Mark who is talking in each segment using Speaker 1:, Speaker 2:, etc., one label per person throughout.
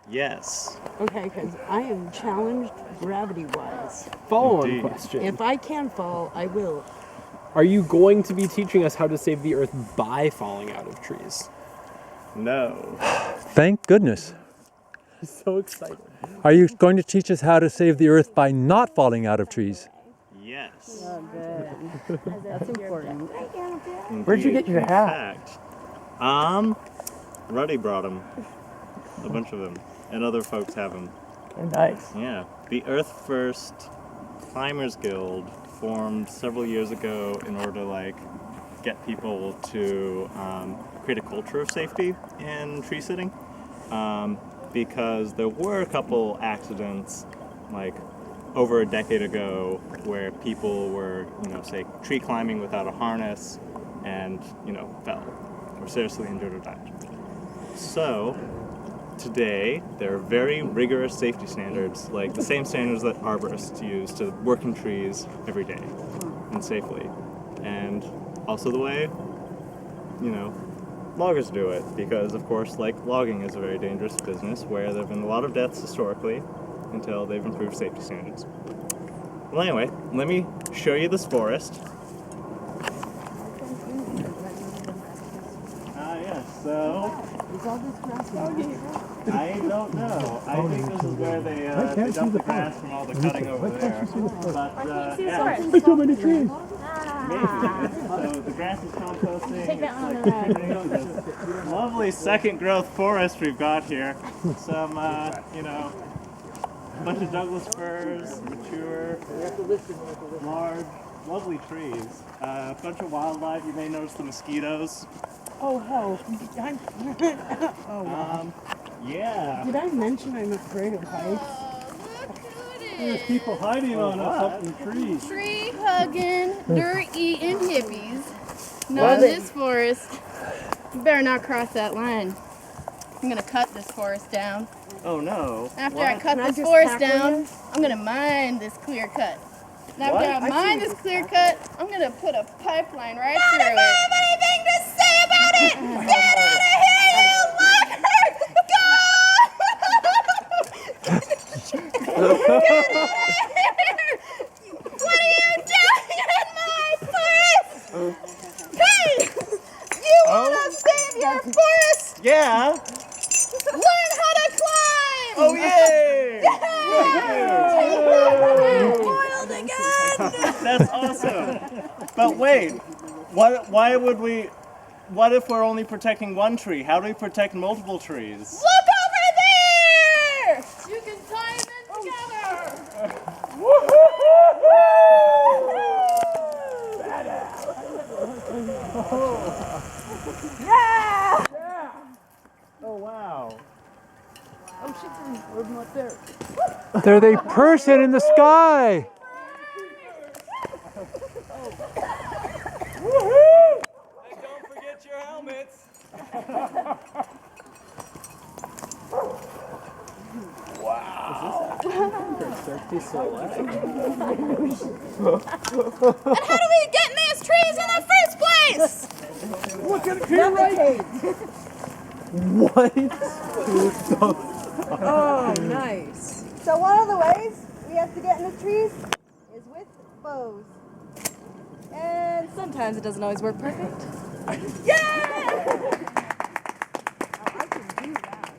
Speaker 1: Yes.
Speaker 2: Okay, because I am challenged gravity-wise.
Speaker 3: Follow-on question.
Speaker 2: If I can fall, I will.
Speaker 3: Are you going to be teaching us how to save the Earth by falling out of trees?
Speaker 1: No.
Speaker 4: Thank goodness.
Speaker 3: I'm so excited.
Speaker 4: Are you going to teach us how to save the Earth by not falling out of trees?
Speaker 1: Yes.
Speaker 2: Oh, good. That's important.
Speaker 3: Where'd you get your hat?
Speaker 1: In fact, Ruddy brought them. A bunch of them. And other folks have them.
Speaker 3: Oh, nice.
Speaker 1: Yeah. The Earth First Climbers Guild formed several years ago in order to get people to create a culture of safety in tree sitting, because there were a couple accidents over a decade ago where people were say tree climbing without a harness and fell or seriously injured or died. So today, there are very rigorous safety standards, like the same standards that arborists use to work in trees every day and safely. And also the way, loggers do it, because of course, logging is a very dangerous business where there have been a lot of deaths historically until they've improved safety standards. Well, anyway, let me show you this forest. Yes, so
Speaker 2: Is all this grass
Speaker 1: I don't know. I think this is where they dump the grass from all the cutting over there. But yeah,
Speaker 3: There's so many trees.
Speaker 1: maybe. So the grass is composting. It's turning this lovely second growth forest we've got here. Some, a bunch of Douglas firs, mature, large, lovely trees. A bunch of wildlife. You may notice the mosquitoes.
Speaker 2: Oh, hell. Oh, wow.
Speaker 1: Yeah.
Speaker 2: Did I mention I'm afraid of heights?
Speaker 1: There's people hiding on us up in the trees.
Speaker 5: Tree hugging, dirt eating hippies. Not this forest. You better not cross that line. I'm gonna cut this forest down.
Speaker 1: Oh no.
Speaker 5: After I cut this forest down, I'm gonna mine this clear cut. And after I mine this clear cut, I'm gonna put a pipeline right through it. I don't have anything to say about it! Get out of here, you lugger! Go! What are you doing in my forest? Hey! You wanna save your forest?
Speaker 1: Yeah.
Speaker 5: Learn how to climb!
Speaker 1: Oh yay!
Speaker 5: Foiled again!
Speaker 1: That's awesome. But wait, what if we're only protecting one tree? How do we protect multiple trees?
Speaker 5: Look over there! You can tie them in together!
Speaker 2: Yeah!
Speaker 3: Oh, wow.
Speaker 2: Oh, shit, there's one up there.
Speaker 4: There's a person in the sky!
Speaker 1: Woohoo! And don't forget your helmets.
Speaker 5: And how do we get in these trees in the first place?
Speaker 3: Look at it here, right? What?
Speaker 2: Oh, nice.
Speaker 6: So one of the ways we have to get in the trees is with bows. And sometimes it doesn't always work perfect. Yeah! I can do that.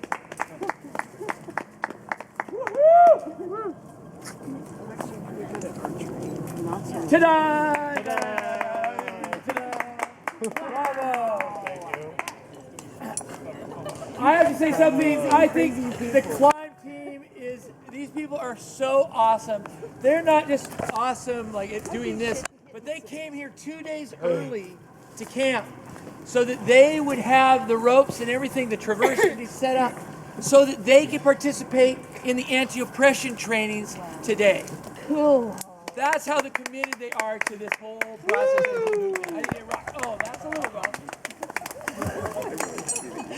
Speaker 6: Woohoo!
Speaker 3: Ta-da! Bravo! I have to say something. I think the climb team these people are so awesome. They're not just awesome at doing this, but they came here 2 days early to camp so that they would have the ropes and everything, the traverse to be set up, so that they could participate in the anti-oppression trainings today.
Speaker 2: Cool.
Speaker 3: That's how committed they are to this whole process. I think they rock. Oh, that's a little rough.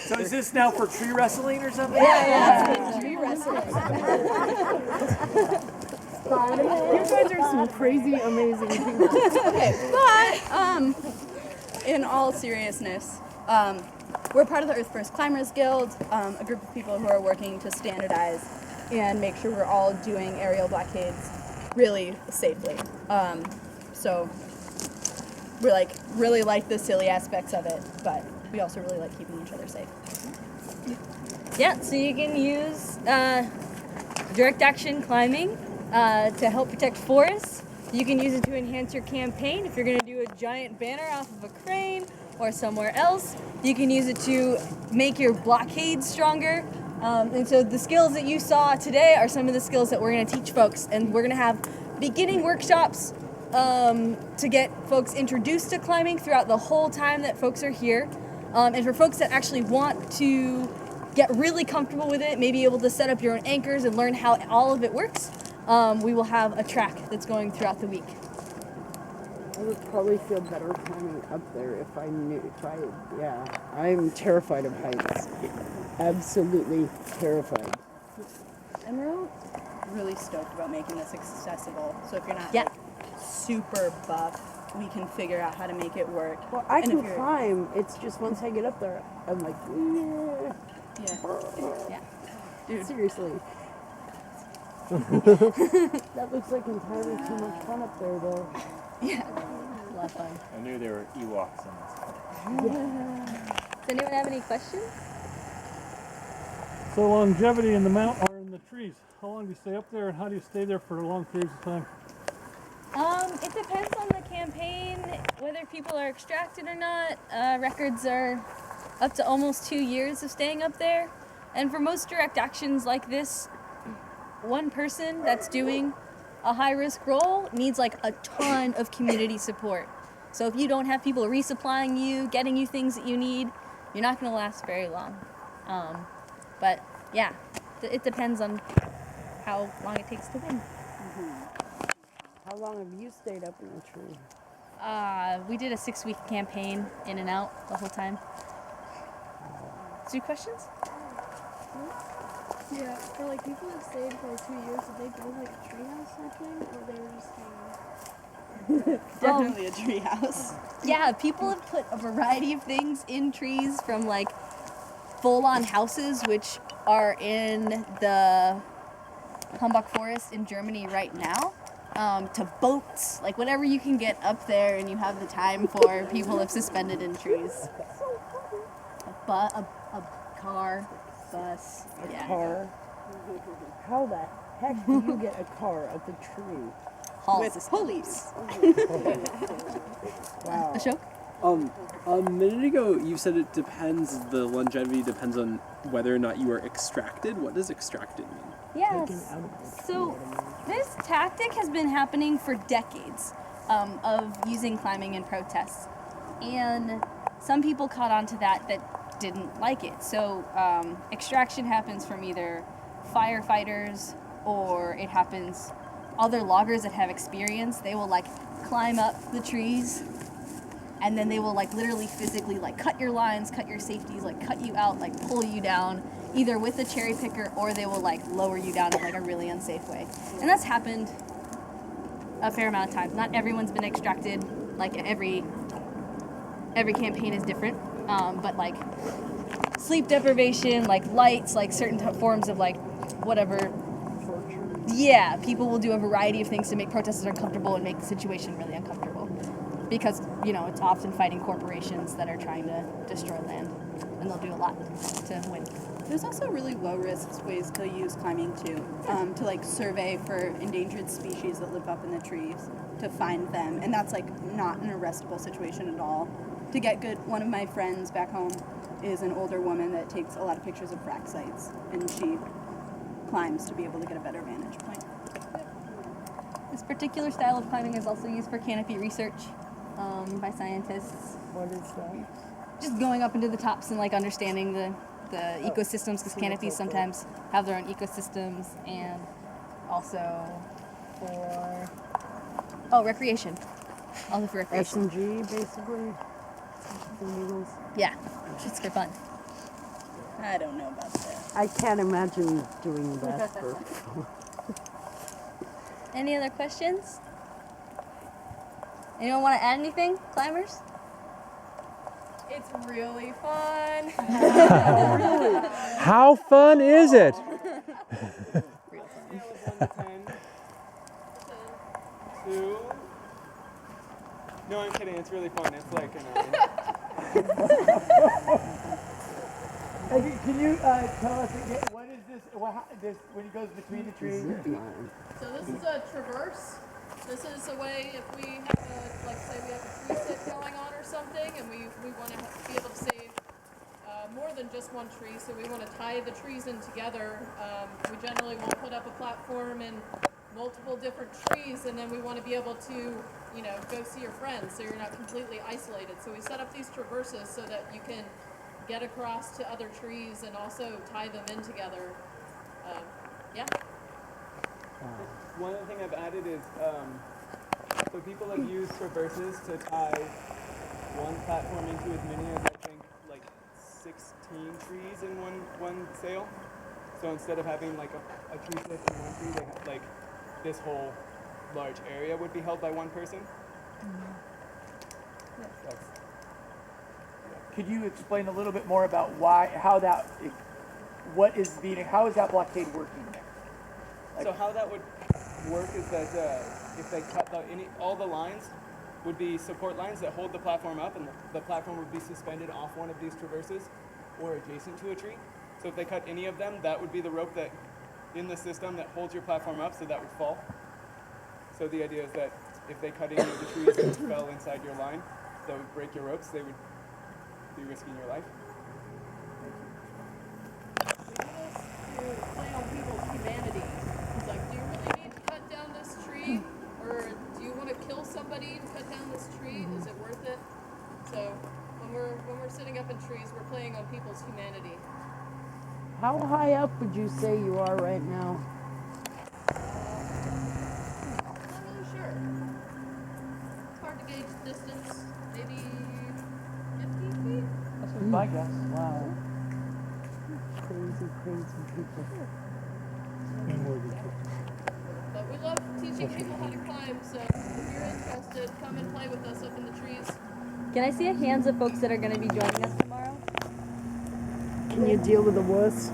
Speaker 3: So is this now for tree wrestling or something?
Speaker 5: Yeah, tree wrestling.
Speaker 2: You guys are some crazy, amazing people.
Speaker 5: Okay, but in all seriousness,
Speaker 7: we're part of the Earth First Climbers Guild, a group of people who are working to standardize and make sure we're all doing aerial blockades really safely. So we really like the silly aspects of it, but we also really like keeping each other safe.
Speaker 8: Yeah, so you can use direct action climbing to help protect forests. You can use it to enhance your campaign if you're going to do a giant banner off of a crane or somewhere else. You can use it to make your blockades stronger. And so the skills that you saw today are some of the skills that we're going to teach folks. And we're going to have beginning workshops to get folks introduced to climbing throughout the whole time that folks are here. And for folks that actually want to get really comfortable with it, maybe able to set up your own anchors and learn how all of it works, we will have a track that's going throughout the week.
Speaker 2: I would probably feel better climbing up there if I'm terrified of heights. Absolutely terrified.
Speaker 7: And we're really stoked about making this accessible. So if you're not
Speaker 8: Yeah.
Speaker 7: like super buff, we can figure out how to make it work.
Speaker 2: Well, I
Speaker 7: And
Speaker 2: can
Speaker 7: if you're-
Speaker 2: climb. It's just once I get up there, I'm like, yeah.
Speaker 7: Yeah. Dude.
Speaker 2: Seriously. That looks like entirely too much fun up there, though.
Speaker 7: Yeah. A lot of fun.
Speaker 1: I knew there were Ewoks in this.
Speaker 8: Does anyone have any questions?
Speaker 9: So longevity in the mountain or in the trees. How long do you stay up there, and how do you stay there for long periods of time?
Speaker 8: It depends on the campaign, whether people are extracted or not. Records are up to almost 2 years of staying up there. And for most direct actions like this, one person that's doing a high-risk role needs like a ton of community support. So if you don't have people resupplying you, getting you things that you need, you're not going to last very long. But yeah, it depends on how long it takes to win.
Speaker 2: How long have you stayed up in the tree?
Speaker 8: We did a 6-week campaign in and out the whole time. 2 questions?
Speaker 5: Yeah, for like people that stayed for like 2 years, did they build like a treehouse or something, or they were just hanging?
Speaker 7: Definitely a treehouse.
Speaker 8: Yeah, people have put a variety of things in trees, from like full-on houses, which are in the Humbach Forest in Germany right now, to boats, like whatever you can get up there and you have the time for. People have suspended in trees. A car, bus, yeah.
Speaker 2: Car. How the heck do you get a car up a tree?
Speaker 7: With pulleys.
Speaker 2: Wow.
Speaker 8: Ashok?
Speaker 10: A minute ago you said it depends, the longevity depends on whether or not you are extracted. What does extracted mean?
Speaker 8: Yes. So this tactic has been happening for decades, of using climbing in protests. And some people caught on to that didn't like it. So extraction happens from either firefighters, or it happens other loggers that have experience. They will like climb up the trees, and then they will like literally physically like cut your lines, cut your safeties, like cut you out, like pull you down, either with a cherry picker, or they will like lower you down in like a really unsafe way. And that's happened a fair amount of times. Not everyone's been extracted. Like every campaign is different. But like sleep deprivation, like lights, like certain forms of like whatever. Yeah, people will do a variety of things to make protesters uncomfortable and make the situation really uncomfortable. Because, you know, it's often fighting corporations that are trying to destroy land. And they'll do a lot to win.
Speaker 7: There's also really low-risk ways to use climbing too, to like survey for endangered species that live up in the trees, to find them, and that's like not an arrestable situation at all. To get good, one of my friends back home is an older woman that takes a lot of pictures of frack sites, and she climbs to be able to get a better vantage point.
Speaker 8: This particular style of climbing is also used for canopy research by scientists.
Speaker 2: What is that?
Speaker 8: Just going up into the tops and like understanding the ecosystems, because canopies sometimes have their own ecosystems, and also for recreation. Also for recreation.
Speaker 2: S&G, basically? Needles.
Speaker 8: Yeah, it's for fun.
Speaker 7: I don't know about that.
Speaker 2: I can't imagine doing that for fun.
Speaker 8: Any other questions? Anyone want to add anything, climbers?
Speaker 5: It's really fun.
Speaker 4: How fun is it?
Speaker 10: Scale of 1 to 10. 2. No, I'm kidding. It's really fun. It's like an
Speaker 3: Can you tell us again, what is this, this when he goes between the trees?
Speaker 5: So this is a traverse. This is a way if we have a, like say we have a tree sit going on or something, and we want to be able to save more than just one tree, so we want to tie the trees in together. We generally will put up a platform in multiple different trees, and then we want to be able to, you know, go see your friends, so you're not completely isolated. So we set up these traverses so that you can get across to other trees and also tie them in together. Yeah.
Speaker 10: One other thing I've added is, so people have used traverses to tie one platform into as many as I think like 16 trees in one sail. So instead of having like a tree sit in one tree, they have like this whole large area would be held by one person.
Speaker 3: Could you explain a little bit more about how is that blockade working there?
Speaker 10: So how that would work is that if they cut all the lines would be support lines that hold the platform up, and the platform would be suspended off one of these traverses or adjacent to a tree. So if they cut any of them, that would be the rope that in the system that holds your platform up, so that would fall. So the idea is that if they cut any of the trees that fell inside your line, that would break your ropes, they would be risking your life.
Speaker 5: We do this to play on people's humanity. It's like, do you really need to cut down this tree? Or do you want to kill somebody and cut down this tree? Is it worth it? So when we're sitting up in trees, we're playing on people's humanity.
Speaker 2: How high up would you say you are right now?
Speaker 5: I'm not really sure. It's hard to gauge distance. Maybe 15 feet?
Speaker 3: That's my guess.
Speaker 2: Wow. Crazy people.
Speaker 5: But we love teaching people how to climb, so if you're interested, come and play with us up in the trees.
Speaker 8: Can I see a hands of folks that are going to be joining us tomorrow?
Speaker 2: Can you deal with the wuss?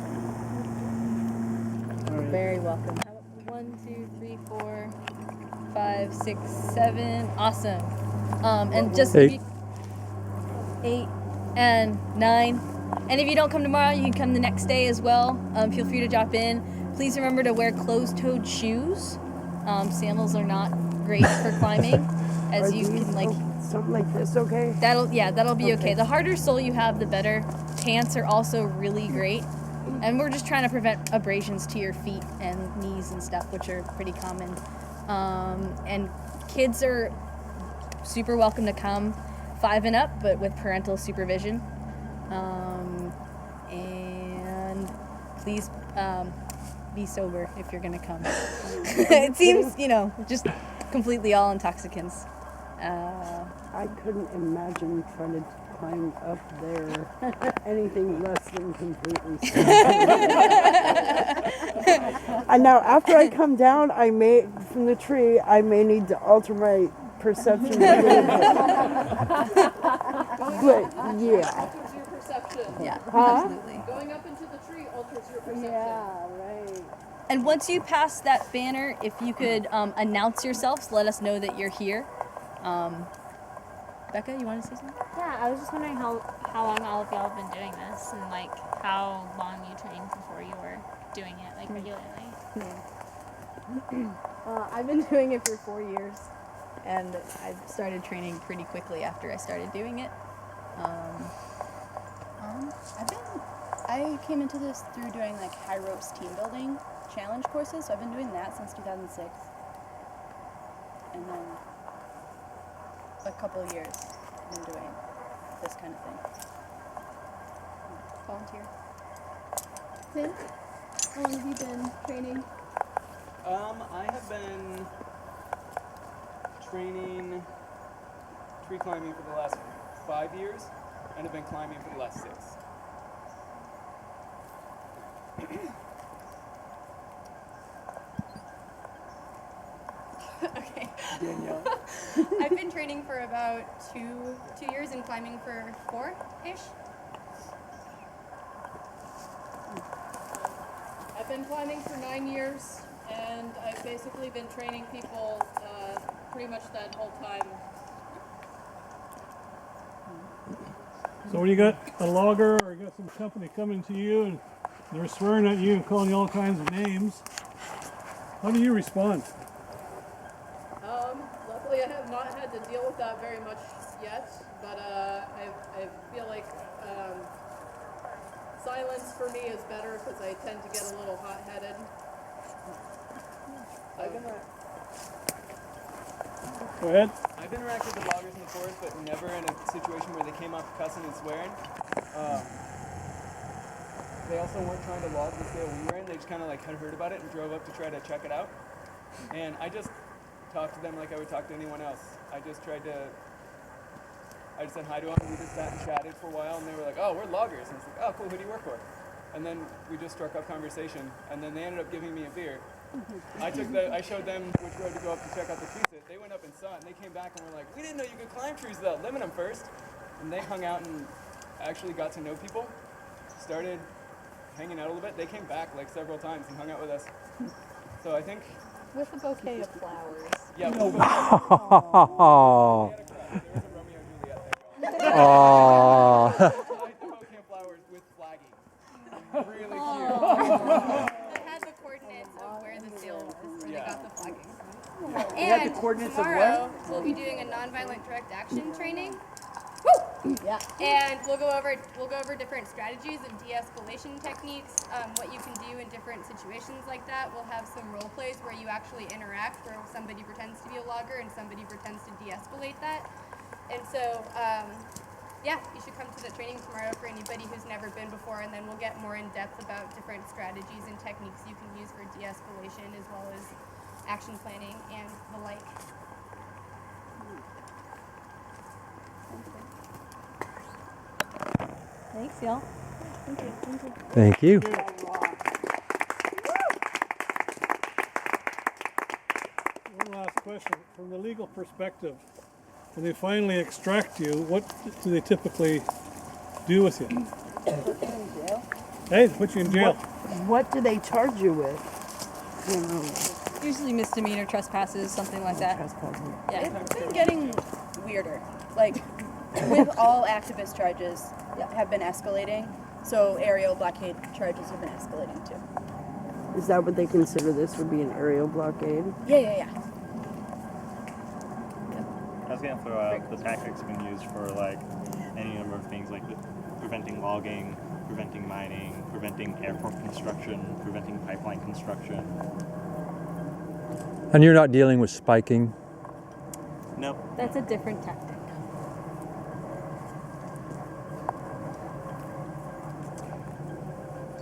Speaker 8: Very welcome. How about 1, 2, 3, 4, 5, 6, 7. Awesome. And just
Speaker 4: 8.
Speaker 8: 8 and 9. And if you don't come tomorrow, you can come the next day as well. Feel free to drop in. Please remember to wear closed-toed shoes. Sandals are not great for climbing, as you can like.
Speaker 2: Something like this, okay?
Speaker 8: That'll be okay. The harder sole you have, the better. Pants are also really great. And we're just trying to prevent abrasions to your feet and knees and stuff, which are pretty common. And kids are super welcome to come, 5 and up, but with parental supervision. And please be sober if you're gonna come. It seems, just completely all intoxicants.
Speaker 2: I couldn't imagine trying to climb up there anything less than completely sober. And now after I come down, from the tree, I may need to alter my perception a little bit. But yeah.
Speaker 5: Alters your perception.
Speaker 8: Yeah,
Speaker 2: Huh?
Speaker 8: absolutely.
Speaker 5: Going up into the tree alters your perception.
Speaker 2: Yeah, right.
Speaker 8: And once you pass that banner, if you could announce yourselves, let us know that you're here. Becca, you want to say something?
Speaker 11: Yeah, I was just wondering how long all of y'all have been doing this, and like how long you trained before you were doing it like regularly.
Speaker 8: I've been doing it for 4 years, and I started training pretty quickly after I started doing it.
Speaker 7: I came into this through doing like high ropes team building challenge courses, so I've been doing that since 2006. And then a couple of years I've been doing this kind of thing. Volunteer.
Speaker 5: Tim, how long have you been training?
Speaker 10: I have been training tree climbing for the last 5 years, and have been climbing for the last 6.
Speaker 5: Okay.
Speaker 2: Danielle.
Speaker 12: I've been training for about two years and climbing for 4-ish.
Speaker 13: I've been climbing for 9 years, and I've basically been training people pretty much that whole time.
Speaker 9: So when you got a logger or you got some company coming to you and they're swearing at you and calling you all kinds of names, how do you respond?
Speaker 13: Luckily, I have not had to deal with that very much yet, but I feel like silence for me is better because I tend to get a little hot-headed.
Speaker 9: Go ahead.
Speaker 10: I've interacted with loggers in the forest, but never in a situation where they came up cussing and swearing. They also weren't trying to log the scale we were in. They just kind of like had heard about it and drove up to try to check it out. And I just talked to them like I would talk to anyone else. I just said hi to them. We just sat and chatted for a while, and they were like, "Oh, we're loggers." And I was like, "Oh, cool. Who do you work for?" And then we just struck up conversation, and then they ended up giving me a beer. I showed them which road to go up to check out the tree sit. They went up and saw it, and they came back and were like, "We didn't know you could climb trees without limbing them first." And they hung out and actually got to know people, started hanging out a little bit. They came back like several times and hung out with us. So I think
Speaker 6: With a bouquet of flowers.
Speaker 10: yeah.
Speaker 4: Oh.
Speaker 10: There was a Romeo and Juliet thing.
Speaker 4: Aww.
Speaker 10: The bouquet of flowers with flagging. Really cute.
Speaker 12: That had the coordinates of where the seal was, where they got the flagging.
Speaker 2: had the
Speaker 12: And
Speaker 2: coordinates of
Speaker 12: tomorrow we'll be doing a nonviolent direct action training.
Speaker 6: Yeah.
Speaker 12: And we'll go over different strategies of de-escalation techniques, what you can do in different situations like that. We'll have some role plays where you actually interact, where somebody pretends to be a logger and somebody pretends to de-escalate that. And so, yeah, you should come to the training tomorrow for anybody who's never been before, and then we'll get more in depth about different strategies and techniques you can use for de-escalation, as well as action planning and the like.
Speaker 6: Thanks, y'all.
Speaker 4: Thank you.
Speaker 9: One last question. From the legal perspective, when they finally extract you, what do they typically do with you?
Speaker 2: Put you in jail?
Speaker 9: Hey, they put you in jail.
Speaker 2: What do they charge you with? You know,
Speaker 7: Usually misdemeanor trespasses, something like that.
Speaker 2: trespassing.
Speaker 7: Yeah. It's been getting weirder. Like, with all activist charges have been escalating, so aerial blockade charges have been escalating too.
Speaker 2: Is that what they consider this would be an aerial blockade?
Speaker 7: Yeah.
Speaker 1: I was gonna throw out the tactics been used for like any number of things, like preventing logging, preventing mining, preventing airport construction, preventing pipeline construction.
Speaker 4: And you're not dealing with spiking?
Speaker 1: Nope.
Speaker 6: That's a different tactic.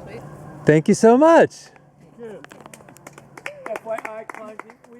Speaker 7: Sweet.
Speaker 4: Thank you so much.
Speaker 3: FYI, climbing, we